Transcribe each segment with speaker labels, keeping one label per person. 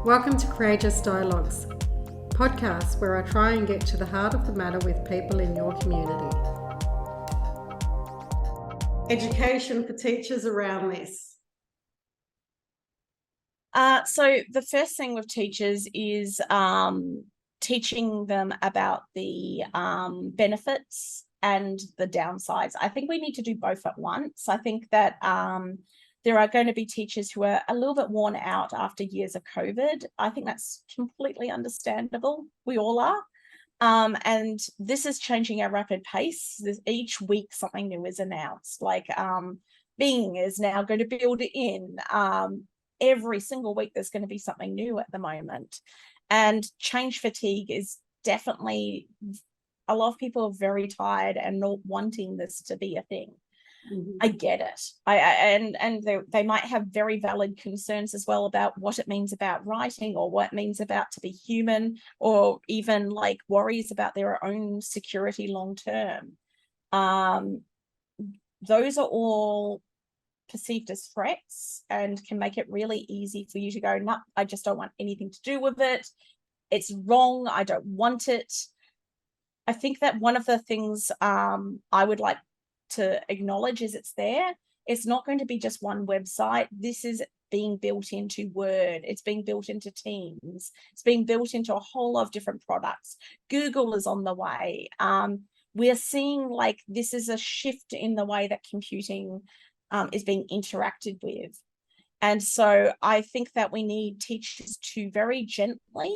Speaker 1: Welcome to Courageous Dialogues, podcast where I try and get to the heart of the matter with people in your community. Education for teachers around this.
Speaker 2: So the first thing with teachers is teaching them about the benefits and the downsides. I think we need to do both at once. I think that there are going to be teachers who are a little bit worn out after years of COVID. I think that's completely understandable. We all are. And this is changing at a rapid pace. Each week something new is announced, like Bing is now going to build it in. Every single week there's going to be something new at the moment. And change fatigue is definitely, a lot of people are very tired and not wanting this to be a thing. Mm-hmm. I get it. And they might have very valid concerns as well about what it means about writing, or what it means about to be human, or even like worries about their own security long term. Those are all perceived as threats and can make it really easy for you to go, no, I just don't want anything to do with it. It's wrong. I don't want it. I think that one of the things I would like to acknowledge is it's there. It's not going to be just one website. This is being built into Word. It's being built into Teams. It's being built into a whole lot of different products. Google is on the way. We're seeing like this is a shift in the way that computing is being interacted with. And so I think that we need teachers to very gently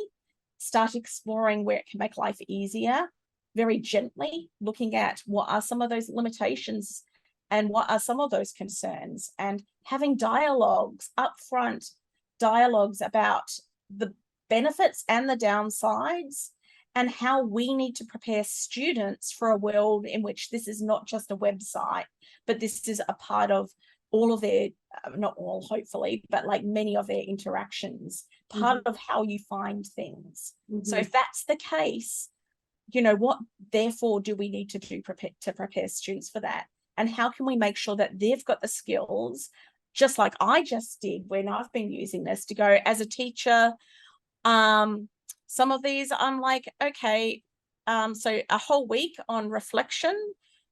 Speaker 2: start exploring where it can make life easier, very gently looking at what are some of those limitations and what are some of those concerns, and having dialogues, upfront dialogues about the benefits and the downsides, and how we need to prepare students for a world in which this is not just a website, but this is a part of all of their, not all hopefully, but like many of their interactions, part mm-hmm. of how you find things. Mm-hmm. So if that's the case, you know, what therefore do we need to do to prepare students for that? And how can we make sure that they've got the skills, just like I just did when I've been using this, to go as a teacher, some of these I'm like, okay, so a whole week on reflection,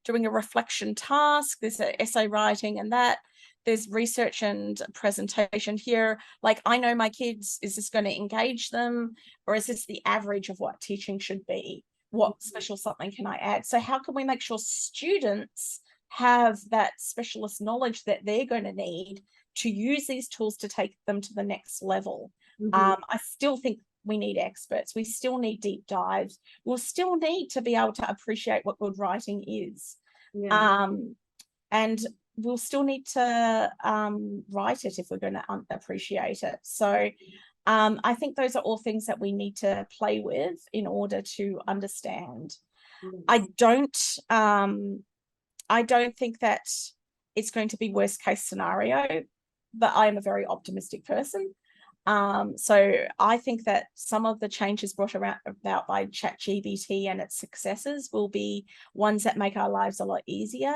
Speaker 2: doing a reflection task, there's an essay writing and that, there's research and presentation here. Like, I know my kids, is this going to engage them, or is this the average of what teaching should be? What special something can I add? So how can we make sure students have that specialist knowledge that they're going to need to use these tools to take them to the next level? Mm-hmm. I still think we need experts. We still need deep dives. We'll still need to be able to appreciate what good writing is. Yeah. And we'll still need to write it if we're going to appreciate it. So I think those are all things that we need to play with in order to understand. Mm-hmm. I don't think that it's going to be worst case scenario, but I'm a very optimistic person. So I think that some of the changes brought about by ChatGPT and its successors will be ones that make our lives a lot easier.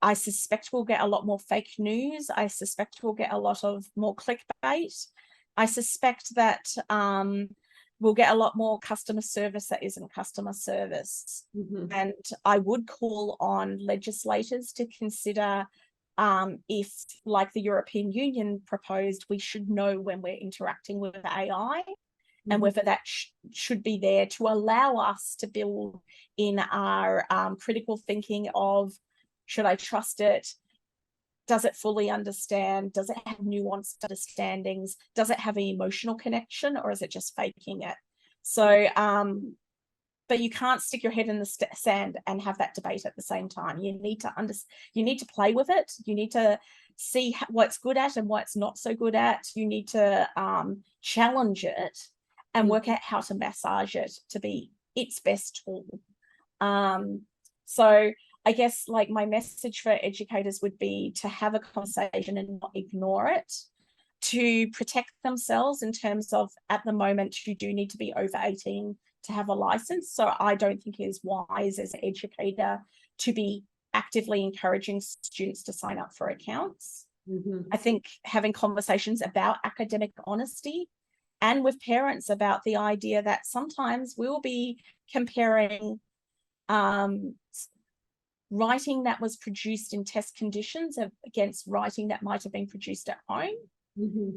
Speaker 2: I suspect we'll get a lot more fake news. I suspect we'll get a lot of more clickbait. I suspect that we'll get a lot more customer service that isn't customer service. Mm-hmm. And I would call on legislators to consider if, like the European Union proposed, we should know when we're interacting with AI, mm-hmm. and whether that should be there to allow us to build in our critical thinking of, should I trust it? Does it fully understand? Does it have nuanced understandings? Does it have an emotional connection, or is it just faking it? So, but you can't stick your head in the sand and have that debate at the same time. You need to you need to play with it. You need to see what it's good at and what it's not so good at. You need to challenge it and work out how to massage it to be its best tool. So I guess like my message for educators would be to have a conversation and not ignore it, to protect themselves in terms of, at the moment, you do need to be over 18 to have a license. So I don't think it is wise as an educator to be actively encouraging students to sign up for accounts. I think having conversations about academic honesty and with parents about the idea that sometimes we'll be comparing writing that was produced in test conditions against writing that might have been produced at home.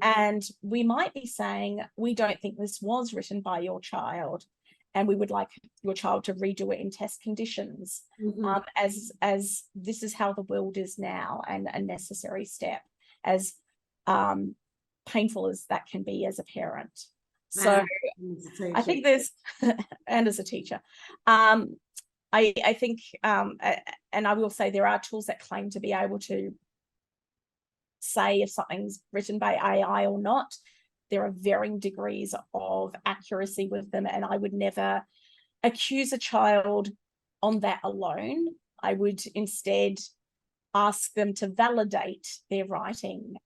Speaker 2: And we might be saying, we don't think this was written by your child, and we would like your child to redo it in test conditions, as this is how the world is now, and a necessary step, as painful as that can be as a parent. So I think there's, and as a teacher, I think, and I will say there are tools that claim to be able to say if something's written by AI or not. There are varying degrees of accuracy with them, and I would never accuse a child on that alone. I would instead ask them to validate their writing,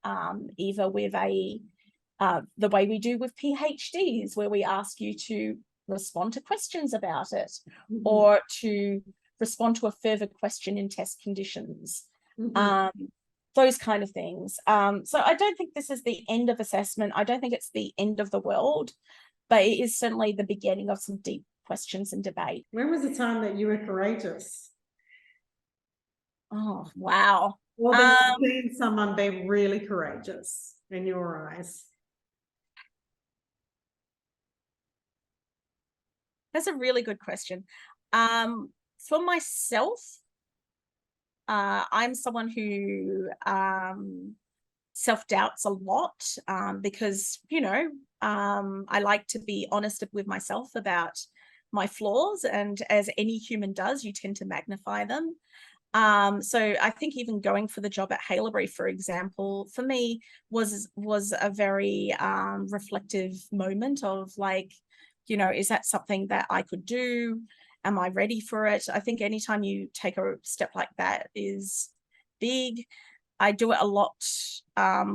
Speaker 2: either with the way we do with PhDs, where we ask you to respond to questions about it, or to respond to a further question in test conditions. Those kind of things. So I don't think this is the end of assessment. I don't think it's the end of the world, but it is certainly the beginning of some deep questions and debate.
Speaker 1: When was the time that you were courageous?
Speaker 2: Oh, wow.
Speaker 1: Or that you've seen someone be really courageous in your eyes?
Speaker 2: That's a really good question. For myself, I'm someone who self-doubts a lot, because, you know, I like to be honest with myself about my flaws, and as any human does, you tend to magnify them. So I think even going for the job at Haileybury, for example, for me was a very reflective moment of like, you know, is that something that I could do? Am I ready for it? I think anytime you take a step like that is big. I do it a lot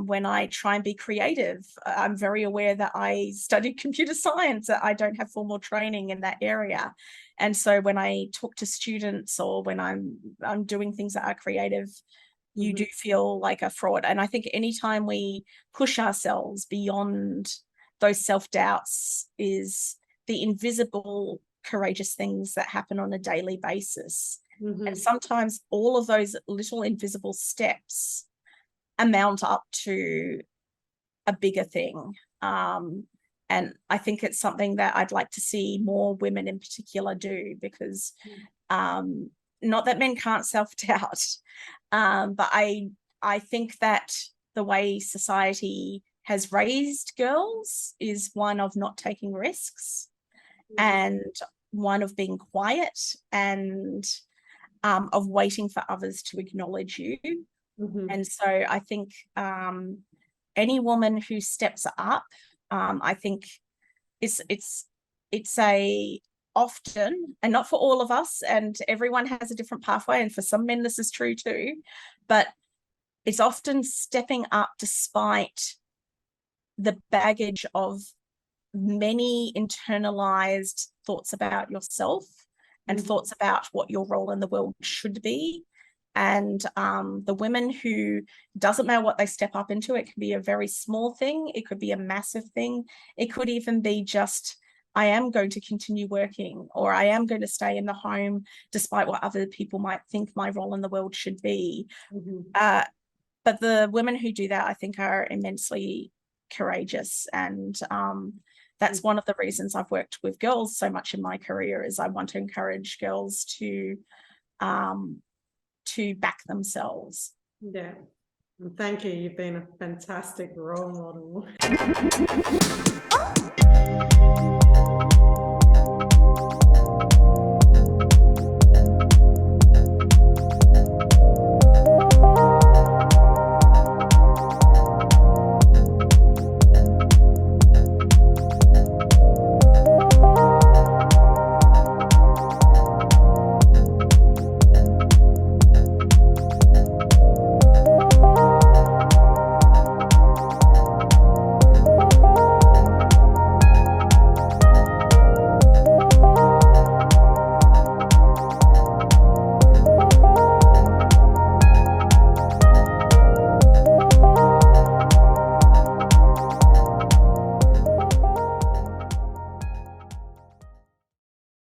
Speaker 2: when I try and be creative. I'm very aware that I studied computer science. I don't have formal training in that area. And so when I talk to students, or when I'm doing things that are creative, you do feel like a fraud. And I think anytime we push ourselves beyond those self-doubts is the invisible courageous things that happen on a daily basis. And sometimes all of those little invisible steps amount up to a bigger thing. And I think it's something that I'd like to see more women in particular do, because not that men can't self-doubt, but I think that the way society has raised girls is one of not taking risks, and one of being quiet, and of waiting for others to acknowledge you. And so I think any woman who steps up, I think it's a often, and not for all of us, and everyone has a different pathway, and for some men this is true too, but it's often stepping up despite the baggage of many internalized thoughts about yourself, and thoughts about what your role in the world should be. And the women who, doesn't matter what they step up into, it can be a very small thing, it could be a massive thing, it could even be just, I am going to continue working, or I am going to stay in the home despite what other people might think my role in the world should be. But the women who do that, I think, are immensely courageous. And that's one of the reasons I've worked with girls so much in my career, is I want to encourage girls to back themselves.
Speaker 1: Yeah. And thank you. You've been a fantastic role model.